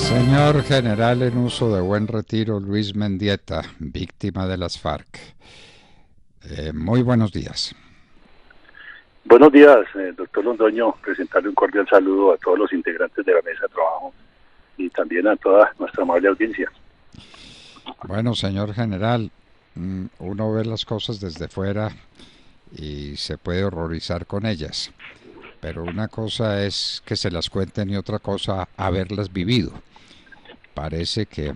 Señor general en uso de buen retiro, Luis Mendieta, víctima de las FARC. Muy buenos días. Buenos días, doctor Londoño. Presentarle un cordial saludo a todos los integrantes de la mesa de trabajo y también a toda nuestra amable audiencia. Bueno, señor general, uno ve las cosas desde fuera y se puede horrorizar con ellas, pero una cosa es que se las cuenten y otra cosa haberlas vivido. Parece que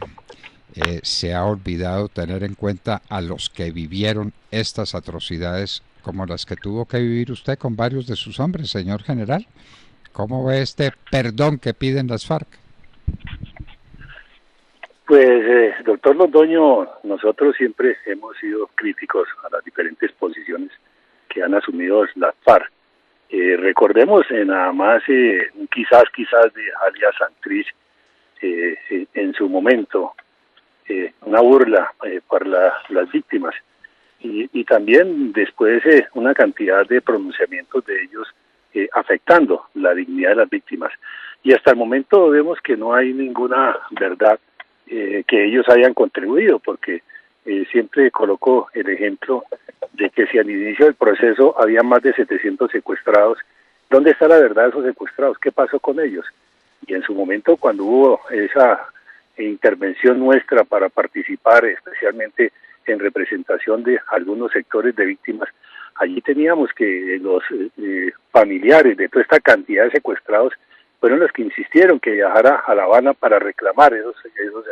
se ha olvidado tener en cuenta a los que vivieron estas atrocidades como las que tuvo que vivir usted con varios de sus hombres, señor general. ¿Cómo ve este perdón que piden las FARC? Pues, doctor Londoño, nosotros siempre hemos sido críticos a las diferentes posiciones que han asumido las FARC. Recordemos nada más, quizás de alias Santrich, en su momento, una burla para las víctimas y también después una cantidad de pronunciamientos de ellos afectando la dignidad de las víctimas. Y hasta el momento vemos que no hay ninguna verdad que ellos hayan contribuido, porque siempre colocó el ejemplo de que si al inicio del proceso había más de 700 secuestrados, ¿dónde está la verdad de esos secuestrados? ¿Qué pasó con ellos? Y en su momento, cuando hubo esa intervención nuestra para participar especialmente en representación de algunos sectores de víctimas, allí teníamos que los familiares de toda esta cantidad de secuestrados fueron los que insistieron que viajara a La Habana para reclamar esos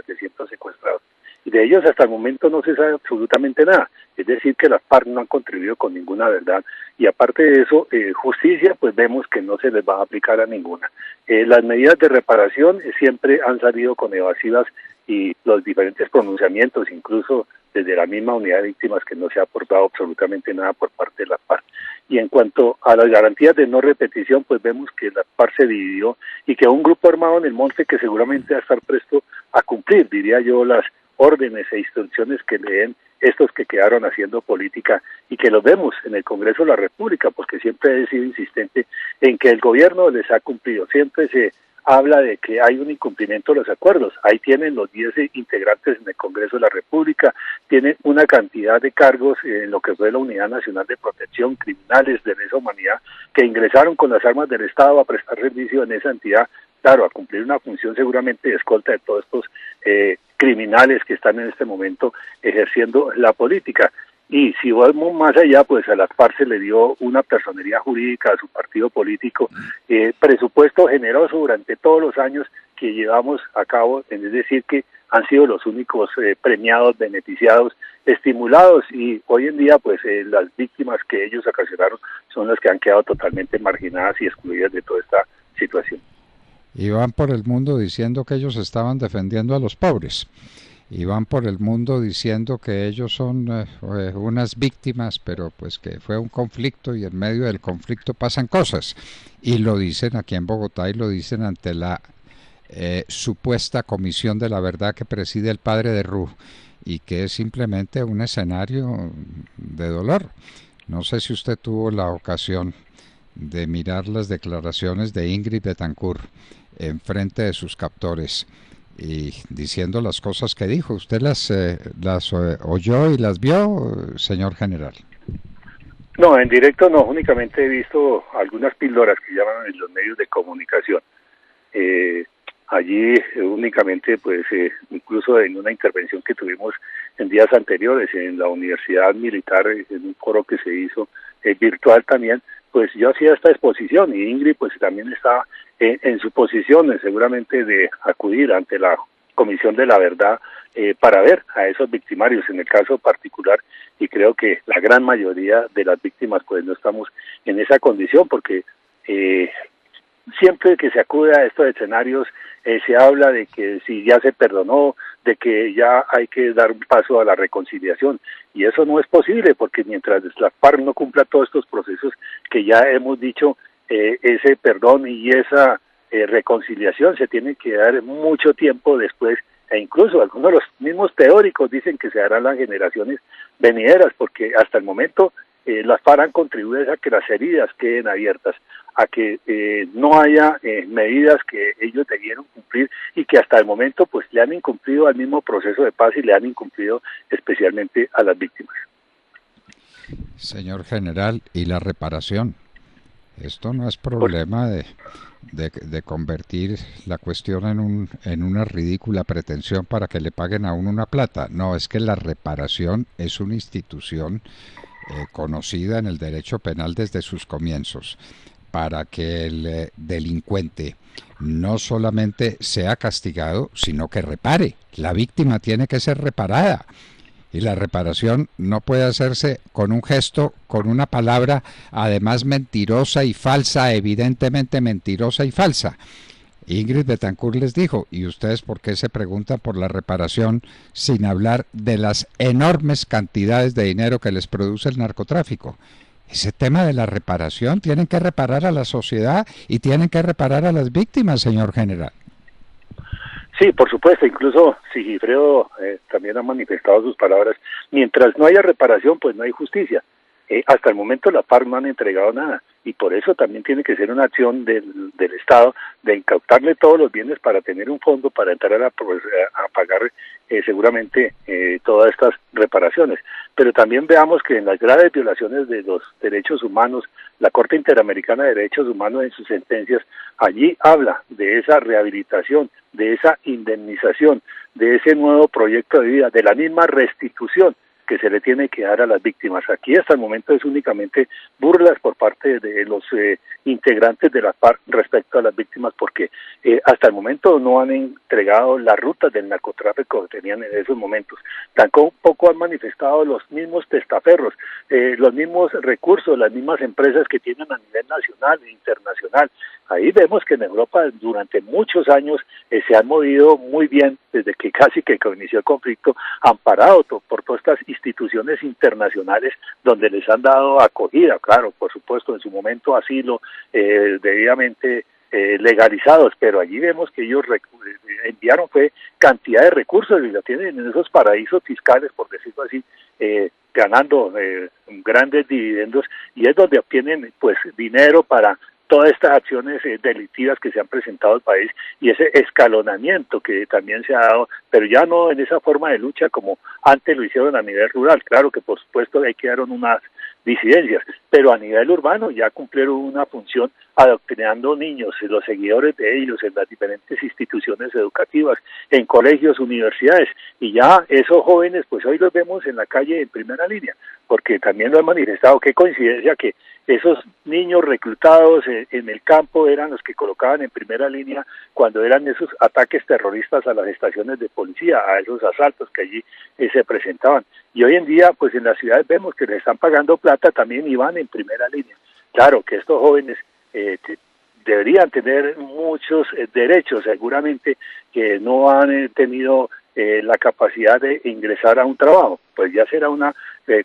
700 secuestrados. Y de ellos hasta el momento no se sabe absolutamente nada. Es decir, que las FARC no han contribuido con ninguna verdad. Y aparte de eso, justicia, pues vemos que no se les va a aplicar a ninguna. Las medidas de reparación siempre han salido con evasivas y los diferentes pronunciamientos, incluso desde la misma unidad de víctimas, que no se ha aportado absolutamente nada por parte de las FARC. Y en cuanto a las garantías de no repetición, pues vemos que la FARC se dividió y que un grupo armado en el monte que seguramente va a estar presto a cumplir, diría yo, las órdenes e instrucciones que le den estos que quedaron haciendo política y que los vemos en el Congreso de la República, porque siempre he sido insistente en que el gobierno les ha cumplido. Siempre se habla de que hay un incumplimiento de los acuerdos. Ahí tienen los 10 integrantes en el Congreso de la República, tienen una cantidad de cargos en lo que fue la Unidad Nacional de Protección, criminales de lesa humanidad, que ingresaron con las armas del Estado a prestar servicio en esa entidad, claro, a cumplir una función seguramente de escolta de todos estos criminales que están en este momento ejerciendo la política. Y si vamos más allá, pues a las FARC se le dio una personería jurídica a su partido político, presupuesto generoso durante todos los años que llevamos a cabo, es decir, que han sido los únicos premiados, beneficiados, estimulados, y hoy en día pues las víctimas que ellos ocasionaron son las que han quedado totalmente marginadas y excluidas de toda esta situación. Y van por el mundo diciendo que ellos estaban defendiendo a los pobres. Y van por el mundo diciendo que ellos son unas víctimas, pero pues que fue un conflicto y en medio del conflicto pasan cosas. Y lo dicen aquí en Bogotá y lo dicen ante la supuesta Comisión de la Verdad que preside el padre de Ru y que es simplemente un escenario de dolor. No sé si usted tuvo la ocasión de mirar las declaraciones de Ingrid Betancourt en frente de sus captores y diciendo las cosas que dijo. ¿Usted las oyó y las vio, señor general? No, en directo no, únicamente he visto algunas píldoras que llaman en los medios de comunicación. Allí únicamente, pues, incluso en una intervención que tuvimos en días anteriores en la Universidad Militar, en un foro que se hizo virtual también, pues yo hacía esta exposición y Ingrid pues también estaba en su posición seguramente de acudir ante la Comisión de la Verdad para ver a esos victimarios en el caso particular, y creo que la gran mayoría de las víctimas pues no estamos en esa condición, porque siempre que se acude a estos escenarios se habla de que si ya se perdonó, de que ya hay que dar un paso a la reconciliación, y eso no es posible, porque mientras la FARC no cumpla todos estos procesos que ya hemos dicho, ese perdón y esa reconciliación se tiene que dar mucho tiempo después, e incluso algunos de los mismos teóricos dicen que se harán las generaciones venideras, porque hasta el momento las FARC han contribuido a que las heridas queden abiertas, a que no haya medidas que ellos debieron cumplir y que hasta el momento pues le han incumplido al mismo proceso de paz y le han incumplido especialmente a las víctimas. Señor general, ¿y la reparación? Esto no es problema de convertir la cuestión en una ridícula pretensión para que le paguen a uno una plata. No, es que la reparación es una institución conocida en el derecho penal desde sus comienzos, para que el delincuente no solamente sea castigado, sino que repare. La víctima tiene que ser reparada. Y la reparación no puede hacerse con un gesto, con una palabra, además mentirosa y falsa, evidentemente mentirosa y falsa. Ingrid Betancourt les dijo, ¿y ustedes por qué se preguntan por la reparación sin hablar de las enormes cantidades de dinero que les produce el narcotráfico? Ese tema de la reparación, tienen que reparar a la sociedad y tienen que reparar a las víctimas, señor general. Sí, por supuesto, incluso Sigifredo también ha manifestado sus palabras, mientras no haya reparación, pues no hay justicia. Hasta el momento la FARC no han entregado nada y por eso también tiene que ser una acción del Estado de incautarle todos los bienes para tener un fondo para entrar a pagar seguramente todas estas reparaciones. Pero también veamos que en las graves violaciones de los derechos humanos, la Corte Interamericana de Derechos Humanos en sus sentencias, allí habla de esa rehabilitación, de esa indemnización, de ese nuevo proyecto de vida, de la misma restitución que se le tiene que dar a las víctimas. Aquí hasta el momento es únicamente burlas por parte de los integrantes de la FARC respecto a las víctimas, porque hasta el momento no han entregado las rutas del narcotráfico que tenían en esos momentos. Tampoco han manifestado los mismos testaferros, los mismos recursos, las mismas empresas que tienen a nivel nacional e internacional. Ahí vemos que en Europa durante muchos años se han movido muy bien, desde que casi que inició el conflicto, amparado por todas estas instituciones internacionales donde les han dado acogida, claro, por supuesto, en su momento asilo, debidamente legalizados, pero allí vemos que ellos enviaron cantidad de recursos y la tienen en esos paraísos fiscales, por decirlo así, ganando grandes dividendos, y es donde obtienen pues dinero para todas estas acciones delictivas que se han presentado al país y ese escalonamiento que también se ha dado, pero ya no en esa forma de lucha como antes lo hicieron a nivel rural. Claro que por supuesto ahí quedaron unas disidencias, pero a nivel urbano ya cumplieron una función adoctrinando niños, los seguidores de ellos en las diferentes instituciones educativas, en colegios, universidades, y ya esos jóvenes pues hoy los vemos en la calle en primera línea, porque también lo han manifestado. Qué coincidencia que esos niños reclutados en el campo eran los que colocaban en primera línea cuando eran esos ataques terroristas a las estaciones de policía, a esos asaltos que allí se presentaban. Y hoy en día, pues en las ciudades vemos que les están pagando plata también y van en primera línea. Claro que estos jóvenes deberían tener muchos derechos, seguramente que no han tenido la capacidad de ingresar a un trabajo, pues ya será una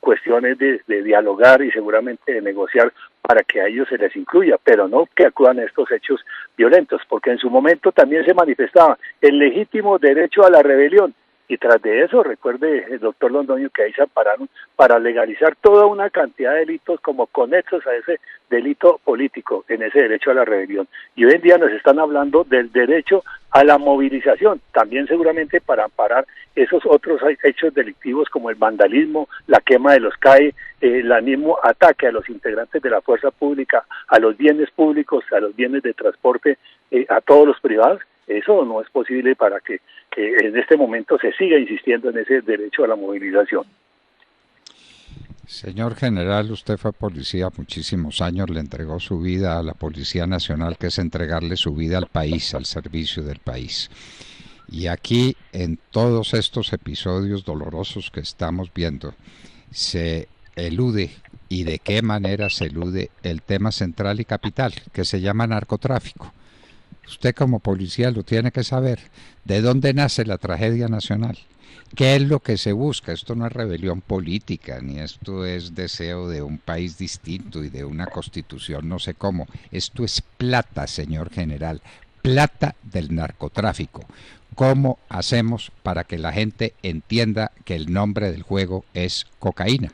cuestión de dialogar y seguramente de negociar para que a ellos se les incluya, pero no que acudan a estos hechos violentos, porque en su momento también se manifestaba el legítimo derecho a la rebelión, y tras de eso, recuerde el doctor Londoño que ahí se ampararon para legalizar toda una cantidad de delitos como conexos a ese delito político, en ese derecho a la rebelión. Y hoy en día nos están hablando del derecho a la movilización, también seguramente para amparar esos otros hechos delictivos como el vandalismo, la quema de los CAE, el mismo ataque a los integrantes de la fuerza pública, a los bienes públicos, a los bienes de transporte, a todos los privados. Eso no es posible para que en este momento se siga insistiendo en ese derecho a la movilización. Señor general, usted fue policía muchísimos años, le entregó su vida a la Policía Nacional, que es entregarle su vida al país, al servicio del país. Y aquí, en todos estos episodios dolorosos que estamos viendo, se elude, y de qué manera se elude, el tema central y capital, que se llama narcotráfico. Usted como policía lo tiene que saber. ¿De dónde nace la tragedia nacional? ¿Qué es lo que se busca? Esto no es rebelión política, ni esto es deseo de un país distinto y de una constitución, no sé cómo. Esto es plata, señor general, plata del narcotráfico. ¿Cómo hacemos para que la gente entienda que el nombre del juego es cocaína?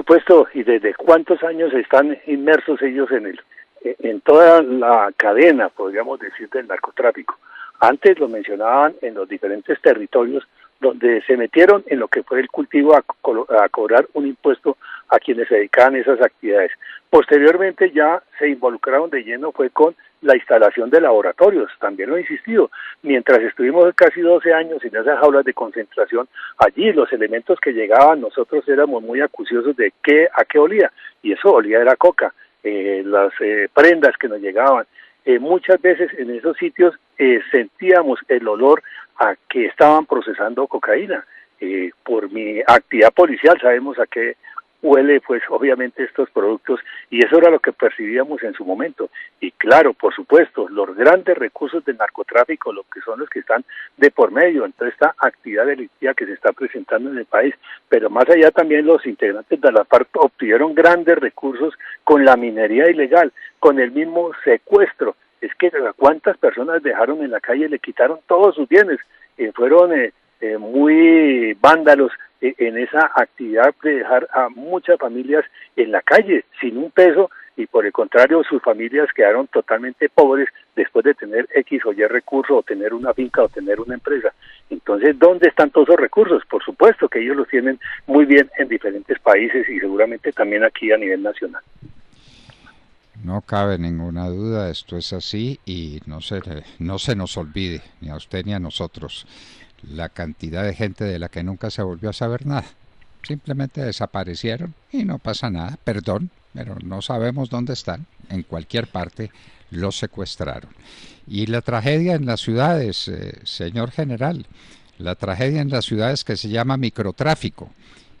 supuesto, y desde cuántos años están inmersos ellos en toda la cadena, podríamos decir, del narcotráfico. Antes lo mencionaban en los diferentes territorios donde se metieron en lo que fue el cultivo a cobrar un impuesto a quienes se dedicaban a esas actividades. Posteriormente ya se involucraron de lleno fue con la instalación de laboratorios, también lo he insistido, mientras estuvimos casi 12 años en esas jaulas de concentración, allí los elementos que llegaban, nosotros éramos muy acuciosos de a qué olía, y eso olía de la coca, las prendas que nos llegaban, muchas veces en esos sitios sentíamos el olor a que estaban procesando cocaína. Por mi actividad policial sabemos a qué huele pues obviamente estos productos y eso era lo que percibíamos en su momento. Y claro, por supuesto, los grandes recursos del narcotráfico, lo que son los que están de por medio en toda esta actividad delictiva que se está presentando en el país, pero más allá también los integrantes de la FARC obtuvieron grandes recursos con la minería ilegal, con el mismo secuestro. Es que cuántas personas dejaron en la calle, le quitaron todos sus bienes, fueron muy vándalos en esa actividad de dejar a muchas familias en la calle sin un peso y por el contrario sus familias quedaron totalmente pobres después de tener X o Y recursos o tener una finca o tener una empresa. Entonces, ¿dónde están todos esos recursos? Por supuesto que ellos los tienen muy bien en diferentes países y seguramente también aquí a nivel nacional. No cabe ninguna duda, esto es así y no se nos olvide, ni a usted ni a nosotros, la cantidad de gente de la que nunca se volvió a saber nada. Simplemente desaparecieron y no pasa nada, perdón, pero no sabemos dónde están, en cualquier parte los secuestraron. Y la tragedia en las ciudades, señor general, la tragedia en las ciudades que se llama microtráfico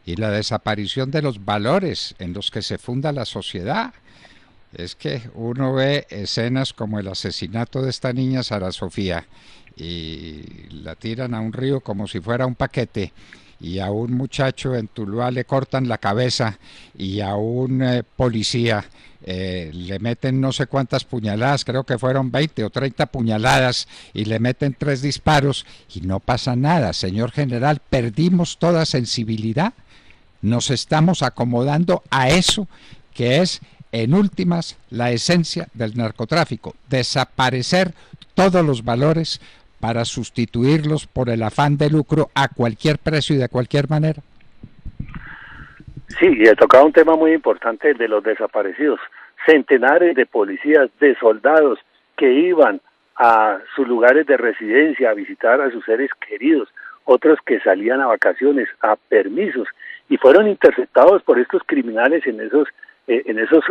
y la desaparición de los valores en los que se funda la sociedad. Es que uno ve escenas como el asesinato de esta niña Sara Sofía y la tiran a un río como si fuera un paquete y a un muchacho en Tuluá le cortan la cabeza y a un policía le meten no sé cuántas puñaladas, creo que fueron 20 o 30 puñaladas y le meten 3 disparos y no pasa nada. Señor general, perdimos toda sensibilidad, nos estamos acomodando a eso que es en últimas la esencia del narcotráfico, desaparecer todos los valores para sustituirlos por el afán de lucro a cualquier precio y de cualquier manera. Sí, y he tocado un tema muy importante, el de los desaparecidos. Centenares de policías, de soldados que iban a sus lugares de residencia a visitar a sus seres queridos, otros que salían a vacaciones, a permisos, y fueron interceptados por estos criminales en esos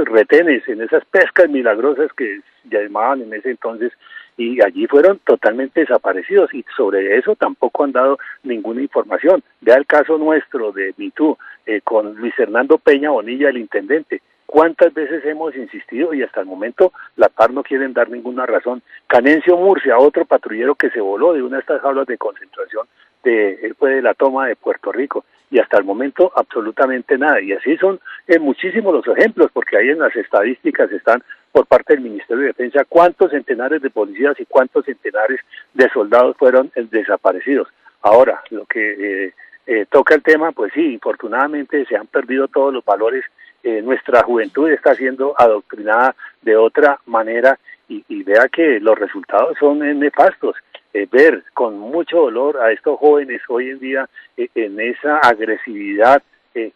retenes, en esas pescas milagrosas que llamaban en ese entonces, y allí fueron totalmente desaparecidos, y sobre eso tampoco han dado ninguna información. Vea el caso nuestro de MeToo, con Luis Hernando Peña Bonilla, el intendente. ¿Cuántas veces hemos insistido y hasta el momento la FARC no quieren dar ninguna razón? Canencio Murcia, otro patrullero que se voló de una de estas jaulas de concentración, él fue de la toma de Puerto Rico, y hasta el momento absolutamente nada, y así son muchísimos los ejemplos, porque ahí en las estadísticas están por parte del Ministerio de Defensa cuántos centenares de policías y cuántos centenares de soldados fueron desaparecidos. Ahora, lo que toca el tema, pues sí, infortunadamente se han perdido todos los valores, nuestra juventud está siendo adoctrinada de otra manera, y vea que los resultados son nefastos. Ver con mucho dolor a estos jóvenes hoy en día en esa agresividad,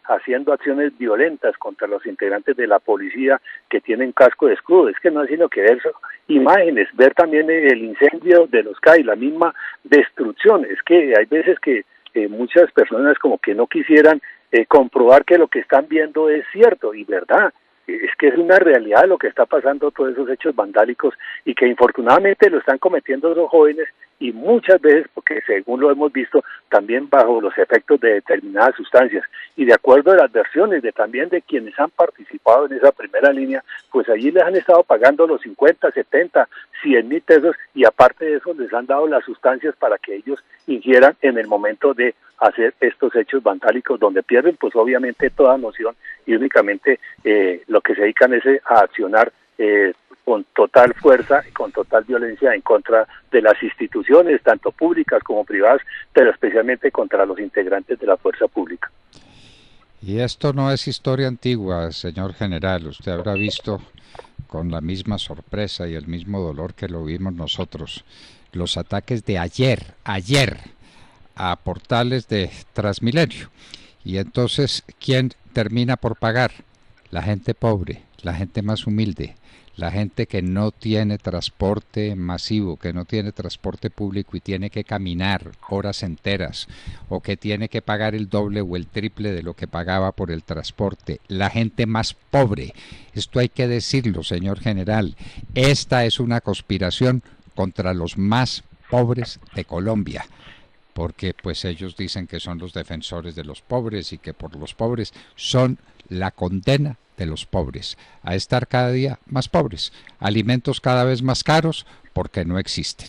haciendo acciones violentas contra los integrantes de la policía que tienen casco de escudo. Es que no es sino que ver imágenes, ver también el incendio de los CAI, la misma destrucción. Es que hay veces que muchas personas como que no quisieran comprobar que lo que están viendo es cierto y verdad. Es que es una realidad lo que está pasando, todos esos hechos vandálicos, y que infortunadamente lo están cometiendo los jóvenes, y muchas veces, porque según lo hemos visto, también bajo los efectos de determinadas sustancias, y de acuerdo a las versiones también de quienes han participado en esa primera línea, pues allí les han estado pagando los 50, 70, 100,000 pesos, y aparte de eso les han dado las sustancias para que ellos ingieran en el momento de hacer estos hechos vandálicos, donde pierden pues obviamente toda noción y únicamente lo que se dedican es a accionar con total fuerza y con total violencia en contra de las instituciones, tanto públicas como privadas, pero especialmente contra los integrantes de la fuerza pública. Y esto no es historia antigua, señor general. Usted habrá visto con la misma sorpresa y el mismo dolor que lo vimos nosotros los ataques de ayer, a portales de Transmilenio. Y entonces, ¿quién termina por pagar? La gente pobre, la gente más humilde, la gente que no tiene transporte masivo, que no tiene transporte público y tiene que caminar horas enteras, o que tiene que pagar el doble o el triple de lo que pagaba por el transporte, la gente más pobre. Esto hay que decirlo, señor general. Esta es una conspiración contra los más pobres de Colombia, porque pues ellos dicen que son los defensores de los pobres y que por los pobres son la condena de los pobres a estar cada día más pobres, alimentos cada vez más caros porque no existen,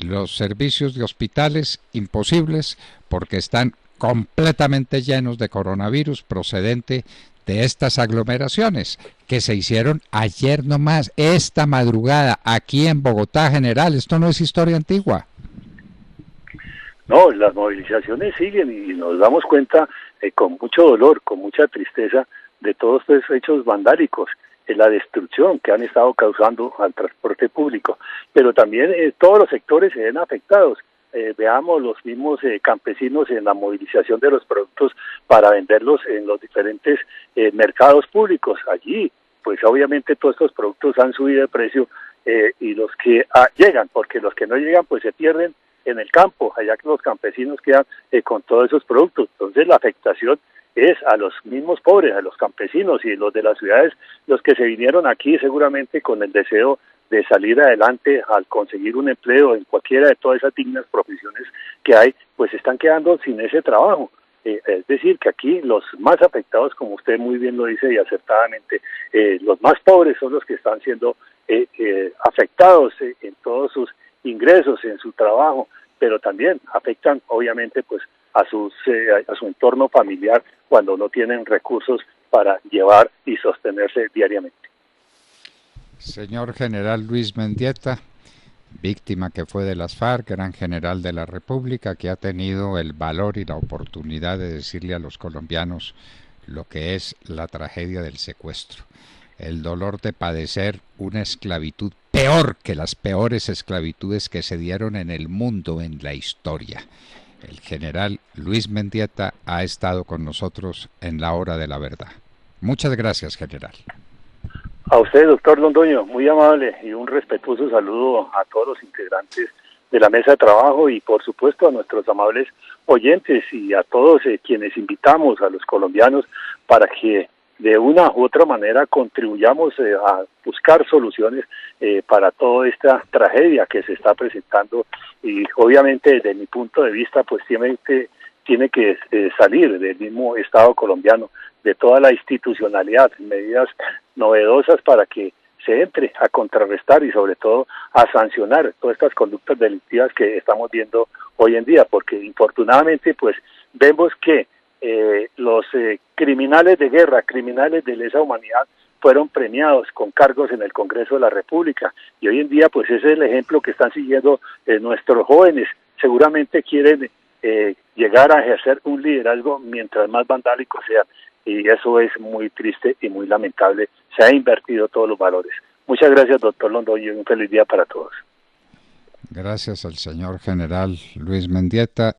los servicios de hospitales imposibles porque están completamente llenos de coronavirus procedente de estas aglomeraciones que se hicieron ayer nomás, esta madrugada, aquí en Bogotá, general. Esto no es historia antigua. No, las movilizaciones siguen y nos damos cuenta con mucho dolor, con mucha tristeza de todos estos hechos vandálicos, la destrucción que han estado causando al transporte público, pero también todos los sectores se ven afectados. Veamos los mismos campesinos en la movilización de los productos para venderlos en los diferentes mercados públicos. Allí, pues obviamente todos estos productos han subido de precio y los que llegan, porque los que no llegan pues se pierden en el campo, allá que los campesinos quedan con todos esos productos. Entonces la afectación es a los mismos pobres, a los campesinos y los de las ciudades, los que se vinieron aquí seguramente con el deseo de salir adelante al conseguir un empleo en cualquiera de todas esas dignas profesiones que hay, pues están quedando sin ese trabajo. Es decir, que aquí los más afectados, como usted muy bien lo dice y acertadamente, los más pobres son los que están siendo afectados en todos sus ingresos, en su trabajo, pero también afectan obviamente pues a su entorno familiar cuando no tienen recursos para llevar y sostenerse diariamente. Señor general Luis Mendieta, víctima que fue de las FARC, gran general de la República, que ha tenido el valor y la oportunidad de decirle a los colombianos lo que es la tragedia del secuestro, el dolor de padecer una esclavitud peor que las peores esclavitudes que se dieron en el mundo en la historia. El general Luis Mendieta ha estado con nosotros en la hora de la verdad. Muchas gracias, general. A usted, doctor Londoño, muy amable y un respetuoso saludo a todos los integrantes de la mesa de trabajo y por supuesto a nuestros amables oyentes y a todos quienes invitamos a los colombianos para que de una u otra manera contribuyamos a buscar soluciones para toda esta tragedia que se está presentando y obviamente desde mi punto de vista pues tiene que salir del mismo Estado colombiano, de toda la institucionalidad, medidas novedosas para que se entre a contrarrestar y sobre todo a sancionar todas estas conductas delictivas que estamos viendo hoy en día, porque infortunadamente pues vemos que los criminales de guerra, criminales de lesa humanidad fueron premiados con cargos en el Congreso de la República y hoy en día pues ese es el ejemplo que están siguiendo nuestros jóvenes. Seguramente quieren llegar a ejercer un liderazgo mientras más vandálicos sean y eso es muy triste y muy lamentable. Se ha invertido todos los valores. Muchas gracias, doctor Londoño, y un feliz día para todos. Gracias al señor general Luis Mendieta.